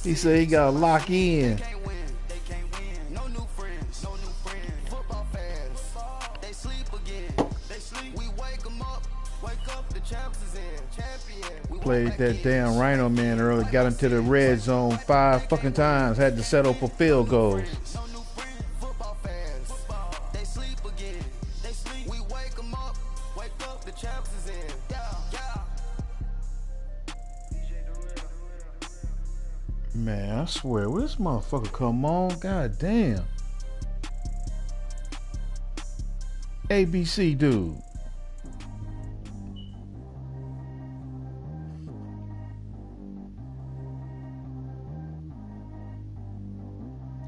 He said he got to lock in. Played that damn Rhino Man earlier. Got into the red zone 5 fucking times. Had to settle for field goals. Man, I swear, will this motherfucker come on? God damn. ABC dude.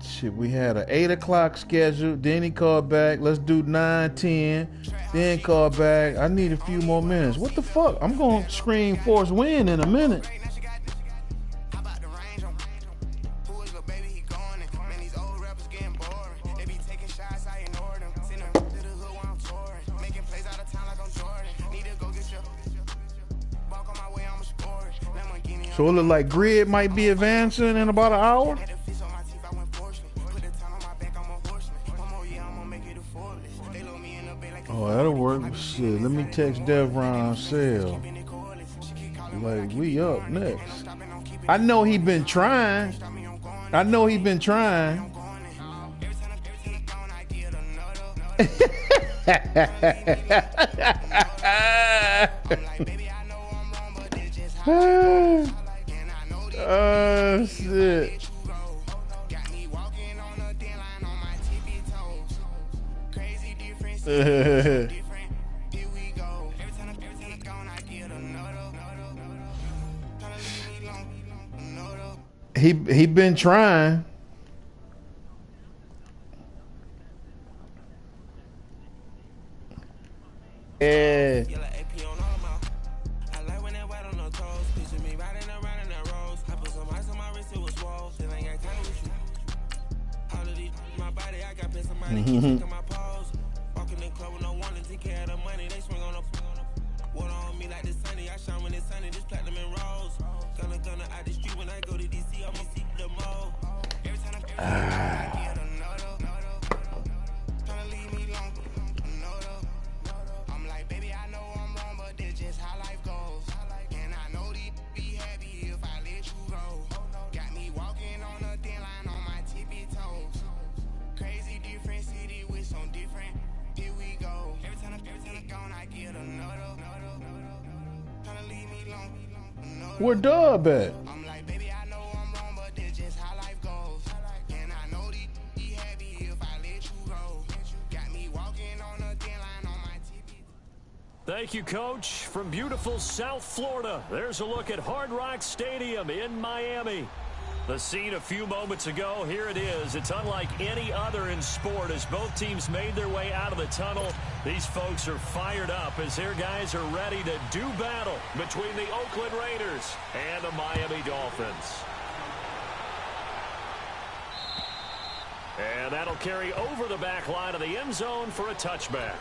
Shit, we had an 8 o'clock schedule. Then he called back. Let's do 9, 10. Then call back. I need a few more minutes. What the fuck? I'm going to scream Force Win in a minute. So it look like Grid might be advancing in about an hour. Oh, that'll work. Shit, let me text Devron Sale. Like, we up next. I know he been trying. Oh, shit. He been trying. Yeah. Mm-hmm. Where Dub at? Thank you, Coach. From beautiful South Florida, there's a look at Hard Rock Stadium in Miami. The scene a few moments ago, here it is. It's unlike any other in sport as both teams made their way out of the tunnel. These folks are fired up as their guys are ready to do battle between the Oakland Raiders and the Miami Dolphins. And that'll carry over the back line of the end zone for a touchback.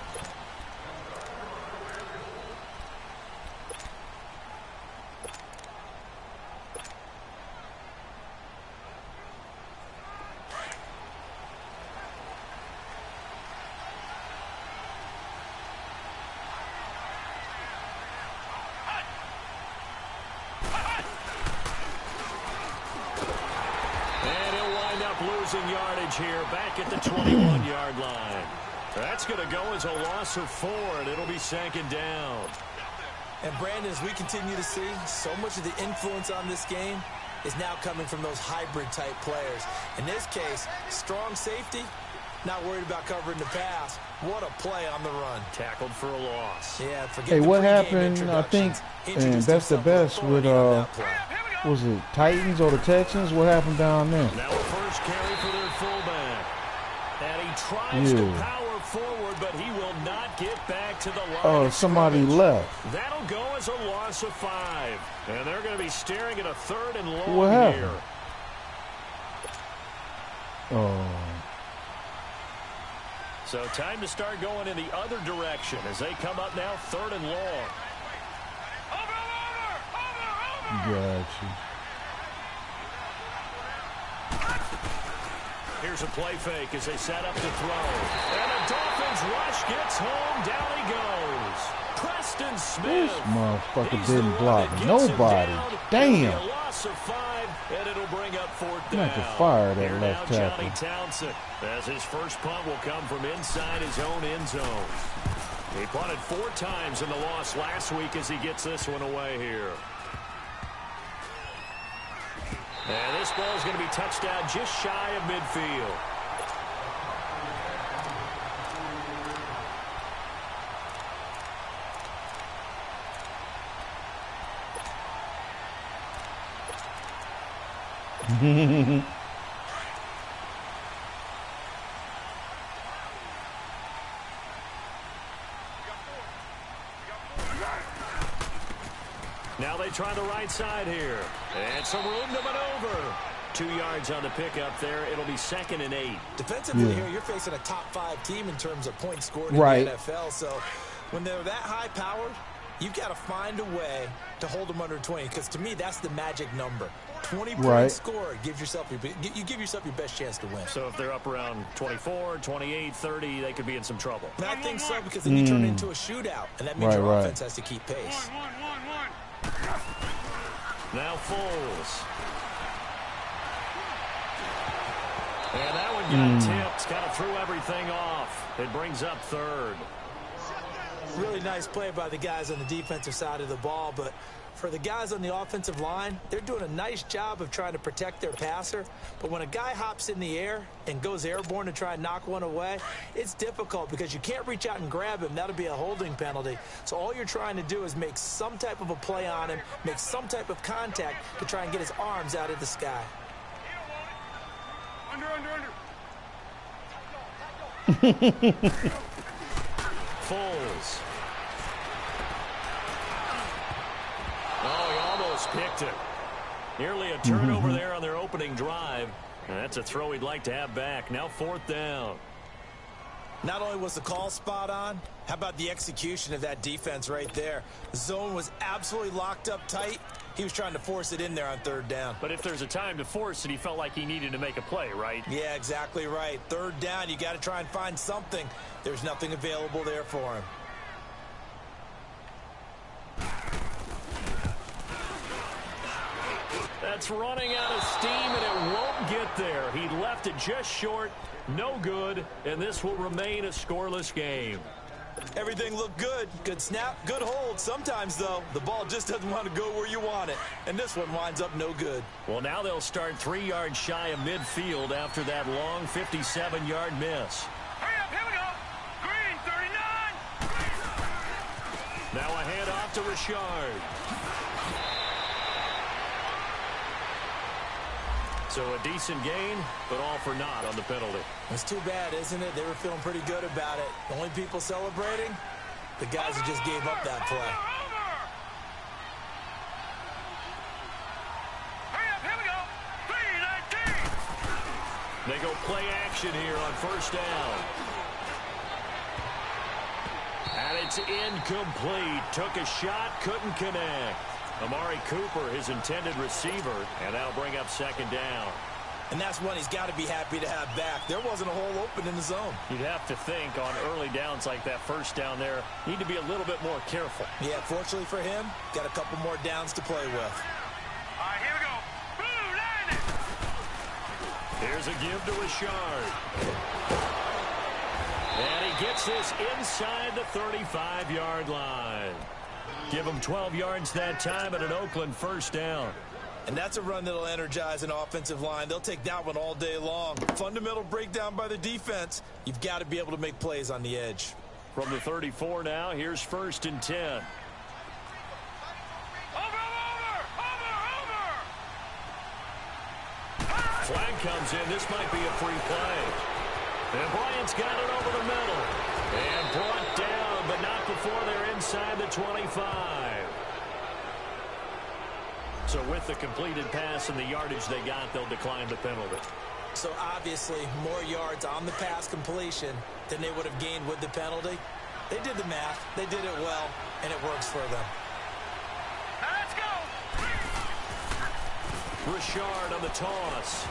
Losing yardage here back at the 21-yard line. That's going to go as a loss of 4, and it'll be second down. And Brandon, as we continue to see, so much of the influence on this game is now coming from those hybrid-type players. In this case, strong safety, not worried about covering the pass. What a play on the run. Tackled for a loss. Yeah, forget hey, the what pregame happened, I think, and that's the best with, was it Titans or the Texans? What happened down there? Now a first carry for their fullback. And he tries to power forward, but he will not get back to the line. Oh, somebody left. That'll go as a loss of 5. And they're going to be staring at a 3rd and long what happened? here. Oh. So time to start going in the other direction as they come up now 3rd and long. Gotcha. Here's a play fake as they set up to throw. And a Dolphins rush gets home. Down he goes. Preston Smith. This motherfucker didn't block nobody. Damn. A loss of 5, and it'll bring up 4th You down. have to fire that Here left now, tackle. Johnny Townsend, as his first punt will come from inside his own end zone. He punted 4 times in the loss last week as he gets this one away here. And this ball is going to be touched down just shy of midfield. Now they try the right side here. And some room to maneuver. 2 yards on the pickup there. It'll be 2nd and 8. Defensively here, you're facing a top 5 team in terms of points scored in Right. the NFL. So when they're that high-powered, you've got to find a way to hold them under 20. Because to me, that's the magic number. 20 points Right. scored gives yourself you give yourself your best chance to win. So if they're up around 24, 28, 30, they could be in some trouble. And I think so, because then you turn it into a shootout, and that means Right, your right. offense has to keep pace. Now Foles. And that one got tipped. Kind of threw everything off. It brings up 3rd. Really nice play by the guys on the defensive side of the ball, but for the guys on the offensive line, they're doing a nice job of trying to protect their passer. But when a guy hops in the air and goes airborne to try and knock one away, it's difficult because you can't reach out and grab him. That'll be a holding penalty. So all you're trying to do is make some type of a play on him, make some type of contact to try and get his arms out of the sky. Foles. Oh, he almost picked it. Nearly a turnover there on their opening drive. And that's a throw he'd like to have back. Now 4th down. Not only was the call spot on, how about the execution of that defense right there? The zone was absolutely locked up tight. He was trying to force it in there on 3rd down. But if there's a time to force it, he felt like he needed to make a play, right? Yeah, exactly right. 3rd down, you got to try and find something. There's nothing available there for him. That's running out of steam, and it won't get there. He left it just short, no good, and this will remain a scoreless game. Everything looked good. Good snap, good hold. Sometimes, though, the ball just doesn't want to go where you want it. And this one winds up no good. Well, now they'll start 3 yards shy of midfield after that long 57-yard miss. Hurry up, here we go. Green, 39. Now a handoff to Richard. So a decent gain, but all for naught on the penalty. It's too bad, isn't it? They were feeling pretty good about it. The only people celebrating, the guys who just gave up that play. Hurry up, here we go. 3-19. They go play action here on 1st down. And it's incomplete. Took a shot, couldn't connect. Amari Cooper, his intended receiver, and that'll bring up 2nd down. And that's one he's got to be happy to have back. There wasn't a hole open in the zone. You'd have to think on early downs like that 1st down there, need to be a little bit more careful. Yeah, fortunately for him, got a couple more downs to play with. All right, here we go. Blue, line it. Here's a give to Richard. And he gets this inside the 35-yard line. Give him 12 yards that time at an Oakland 1st down. And that's a run that'll energize an offensive line. They'll take that one all day long. Fundamental breakdown by the defense. You've got to be able to make plays on the edge. From the 34 now, here's 1st and 10. Over. Flag comes in. This might be a free play. And Bryant's got it over the middle. And brought down, but not before they're inside the 25. So with the completed pass and the yardage they got, they'll decline the penalty. So obviously more yards on the pass completion than they would have gained with the penalty. They did the math. They did it well, and it works for them. Now let's go. Richard on the toss.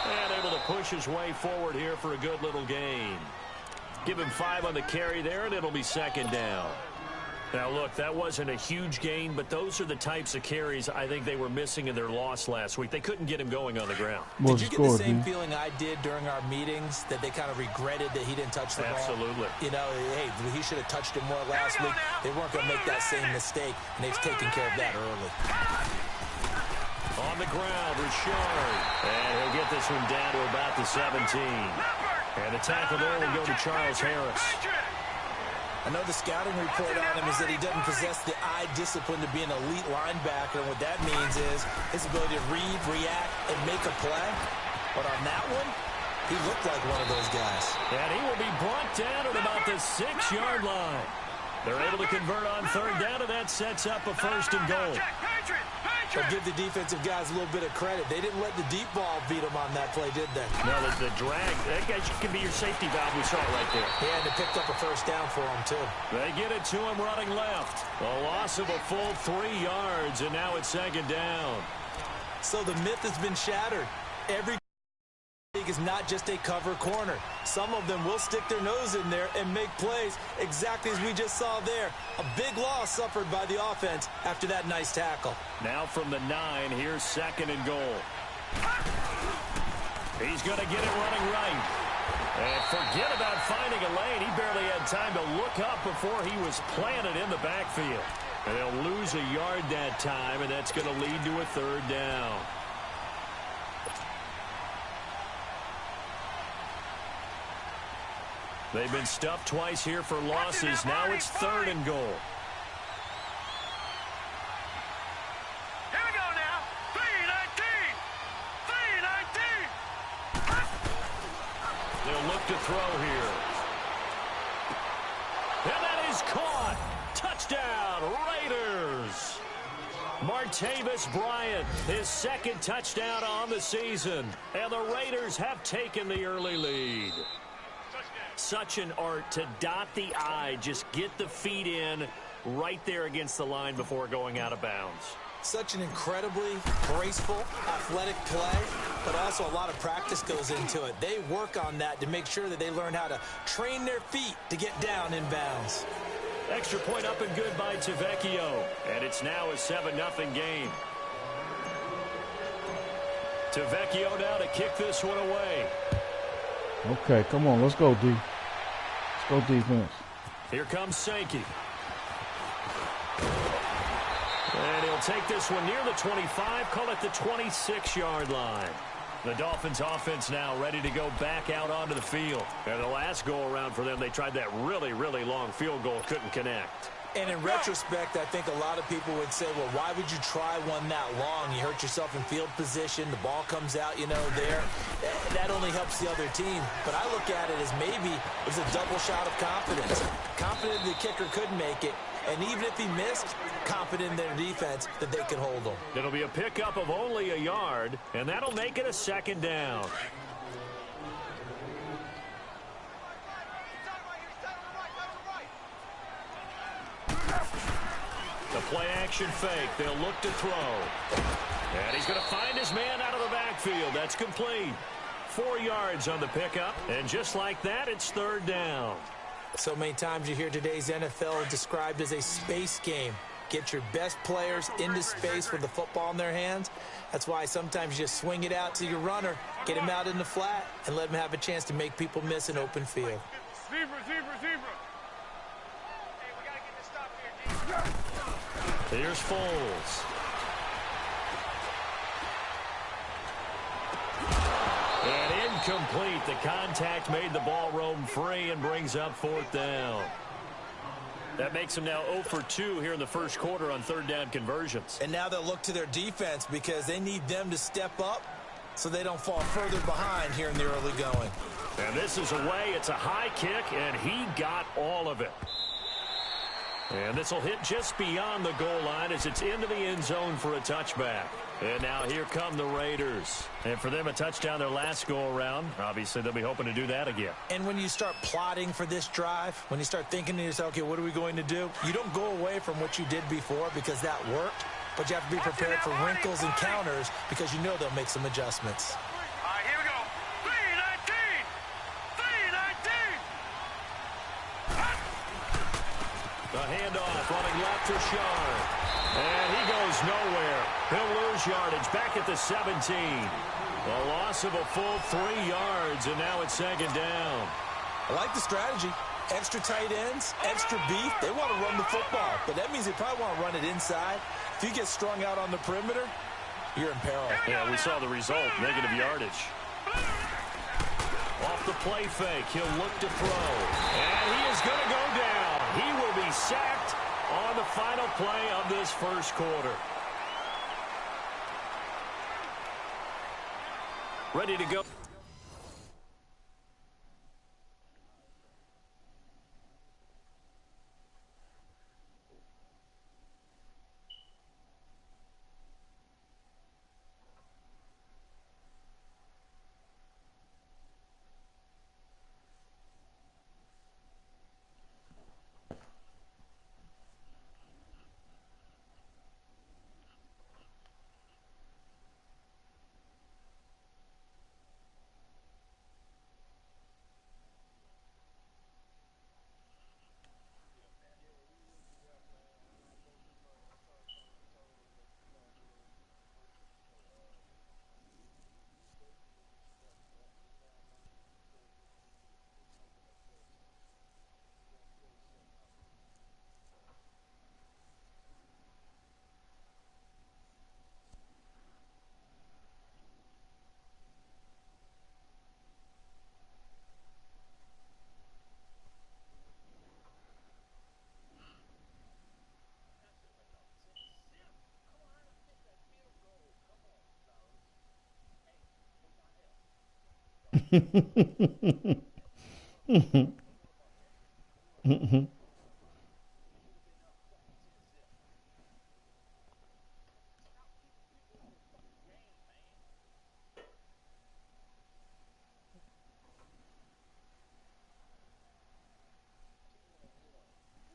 And able to push his way forward here for a good little gain. Give him 5 on the carry there, and it'll be second down. Now, look, that wasn't a huge gain, but those are the types of carries I think they were missing in their loss last week. They couldn't get him going on the ground. Did you get the same feeling I did during our meetings, that they kind of regretted that he didn't touch the ball? Absolutely. You know, hey, he should have touched it more last week. They weren't going to make that same mistake, and they've taken care of that early. On the ground, Richard. And he'll get this one down to about the 17. And the tackle there will go to Charles Harris. I know the scouting report on him is that he doesn't possess the eye discipline to be an elite linebacker, and what that means is his ability to read, react, and make a play. But on that one, he looked like one of those guys. And he will be brought down at about the 6-yard line. They're able to convert on third down, and that sets up a first and goal. But give the defensive guys a little bit of credit. They didn't let the deep ball beat them on that play, did they? No, the drag, that guy can be your safety valve. We saw it right there. Yeah, and they picked up a first down for him, too. They get it to him running left. A loss of a full 3 yards, and now it's second down. So the myth has been shattered. Every league is not just a cover corner. Some of them will stick their nose in there and make plays exactly as we just saw there. A big loss suffered by the offense after that nice tackle. Now from the 9, here's second and goal. He's going to get it running right. And forget about finding a lane. He barely had time to look up before he was planted in the backfield. And they'll lose a yard that time, and that's going to lead to a third down. They've been stuffed twice here for losses. Now it's third and goal. Here we go now. 3-19. 3-19. They'll look to throw here. And that is caught. Touchdown, Raiders. Martavis Bryant, his second touchdown on the season. And the Raiders have taken the early lead. Such an art to dot the I, just get the feet in right there against the line before going out of bounds. Such an incredibly graceful, athletic play, but also a lot of practice goes into it. They work on that to make sure that they learn how to train their feet to get down in bounds. Extra point up and good by Tavecchio, and it's now a 7-0 game. Tavecchio now to kick this one away. Okay, come on, let's go, D. Let's go defense. Here comes Sankey. And he'll take this one near the 25, call it the 26-yard line. The Dolphins offense now ready to go back out onto the field. And the last go-around for them, they tried that really, really long field goal, couldn't connect. And in retrospect, I think a lot of people would say, well, why would you try one that long? You hurt yourself in field position. The ball comes out, you know, there. That only helps the other team. But I look at it as maybe it was a double shot of confidence. Confident the kicker could make it. And even if he missed, confident in their defense that they could hold him. It'll be a pickup of only a yard, and that'll make it a second down. The play-action fake. They'll look to throw. And he's going to find his man out of the backfield. That's complete. 4 yards on the pickup. And just like that, it's third down. So many times you hear today's NFL described as a space game. Get your best players into space with the football in their hands. That's why sometimes you just swing it out to your runner, get him out in the flat, and let him have a chance to make people miss an open field. Zebra. Hey, we got to get this stop here, D. Here's Foles. And incomplete. The contact made the ball roam free and brings up fourth down. That makes them now 0 for 2 here in the first quarter on third down conversions. And now they'll look to their defense because they need them to step up so they don't fall further behind here in the early going. And this is away. It's a high kick, and he got all of it. And this will hit just beyond the goal line as it's into the end zone for a touchback. And now here come the Raiders. And for them, a touchdown their last go-around. Obviously, they'll be hoping to do that again. And when you start plotting for this drive, when you start thinking to yourself, okay, what are we going to do? You don't go away from what you did before because that worked. but you have to be prepared for wrinkles and counters because you know they'll make some adjustments. All right, here we go. 319. 319. The handoff running left to Shard. And he goes nowhere. He'll lose yardage back at the 17. A loss of a full 3 yards, and now it's second down. I like the strategy. Extra tight ends, extra beef. They want to run the football, but that means they probably want to run it inside. If you get strung out on the perimeter, you're in peril. Yeah, we saw the result, negative yardage. Off the play fake, he'll look to throw. And he is going to go down. He will be sacked on the final play of this first quarter. Ready to go.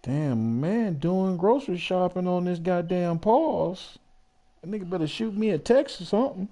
Damn, man, doing grocery shopping on this goddamn pause. That nigga better shoot me a text or something.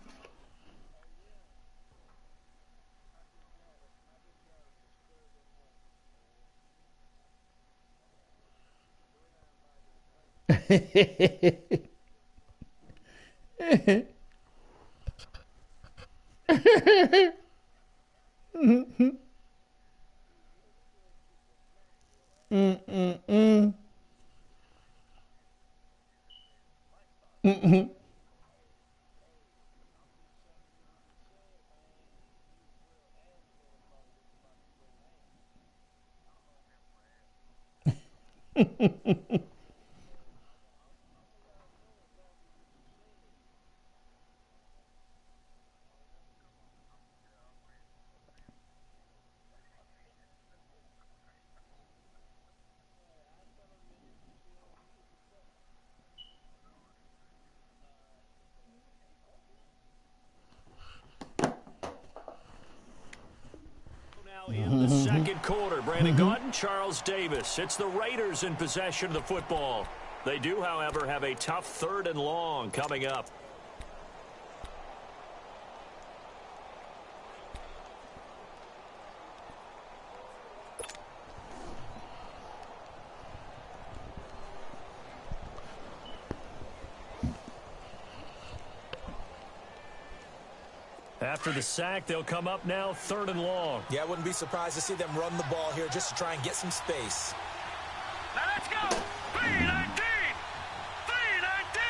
In the second quarter, Brandon Gaudin, Charles Davis. It's the Raiders in possession of the football. They do, however, have a tough 3rd and long coming up. After the sack, they'll come up now 3rd and long. Yeah, I wouldn't be surprised to see them run the ball here just to try and get some space. Now let's go. 319. 319.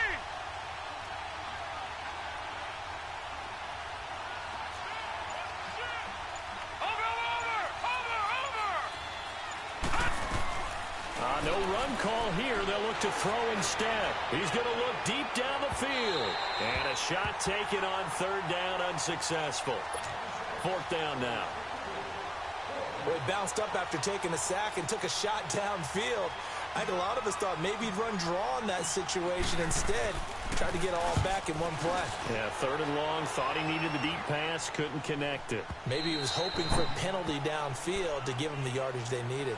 Over. No run call here. They'll look to throw instead. He's going to look deep down the field. And a shot taken on 3rd down, unsuccessful. 4th down now. Well, he bounced up after taking a sack and took a shot downfield. I think a lot of us thought maybe he'd run draw in that situation. Instead, tried to get it all back in one play. Yeah, 3rd and long. Thought he needed the deep pass. Couldn't connect it. Maybe he was hoping for a penalty downfield to give him the yardage they needed.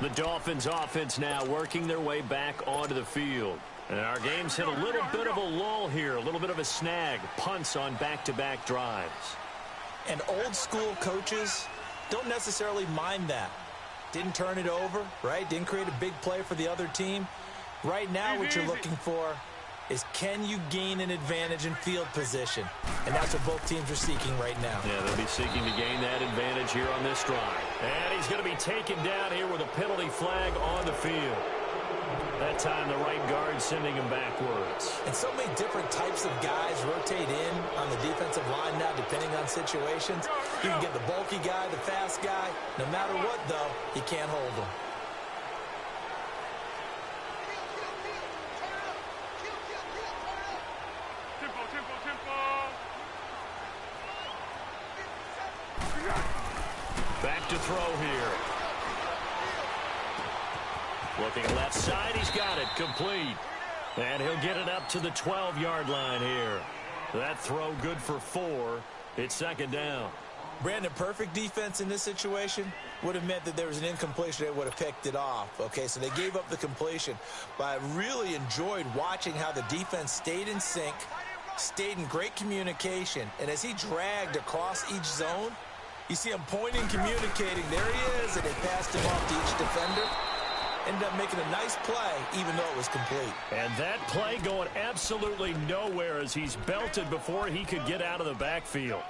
The Dolphins offense now working their way back onto the field. And our game's hit a little bit of a lull here, a little bit of a snag. Punts on back-to-back drives. And old-school coaches don't necessarily mind that. Didn't turn it over, right? Didn't create a big play for the other team. Right now, what you're looking for is, can you gain an advantage in field position? And that's what both teams are seeking right now. Yeah, they'll be seeking to gain that advantage here on this drive. And he's going to be taken down here with a penalty flag on the field. That time, the right guard sending him backwards. And so many different types of guys rotate in on the defensive line now, depending on situations. You can get the bulky guy, the fast guy. No matter what, though, you can't hold them. Back to throw here. Looking left side, he's got it, complete. And he'll get it up to the 12-yard line here. That throw good for 4. It's second down. Brandon, perfect defense in this situation would have meant that there was an incompletion that would have picked it off. Okay, so they gave up the completion. But I really enjoyed watching how the defense stayed in sync, stayed in great communication. And as he dragged across each zone, you see him pointing, communicating. There he is, and they passed him off to each defender. Ended up making a nice play, even though it was complete. And that play going absolutely nowhere as he's belted before he could get out of the backfield.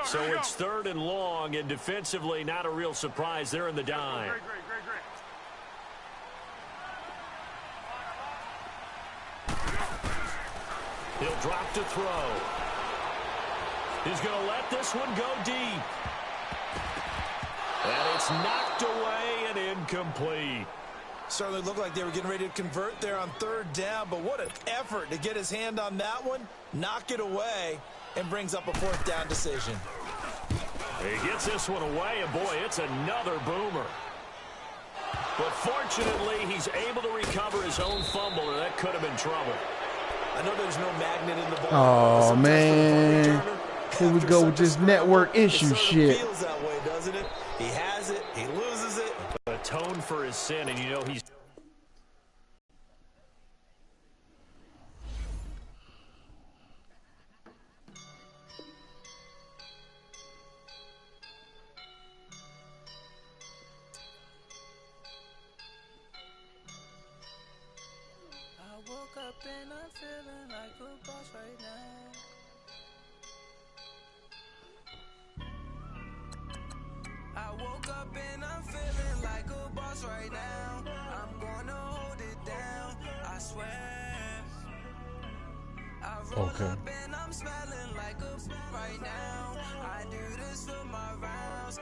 So it's 3rd and long, and defensively not a real surprise. They're in the dime. Great. He'll drop to throw. He's going to let this one go deep. And it's knocked away and incomplete. Certainly looked like they were getting ready to convert there on 3rd down, but what an effort to get his hand on that one, knock it away, and brings up a 4th down decision. He gets this one away, and boy, it's another boomer. But fortunately, he's able to recover his own fumble, or that could have been trouble. I know there's no magnet in the ball. Oh, man. Here we go with this network issue shit. It feels that way, doesn't it? He has it. He loses it. Atone for his sin, and you know he's... up and I'm feeling like a boss right now. I woke up and I'm feeling like a boss right now. I'm gonna hold it down, I swear. I roll up and I'm smelling like a right now. I do this for my rounds.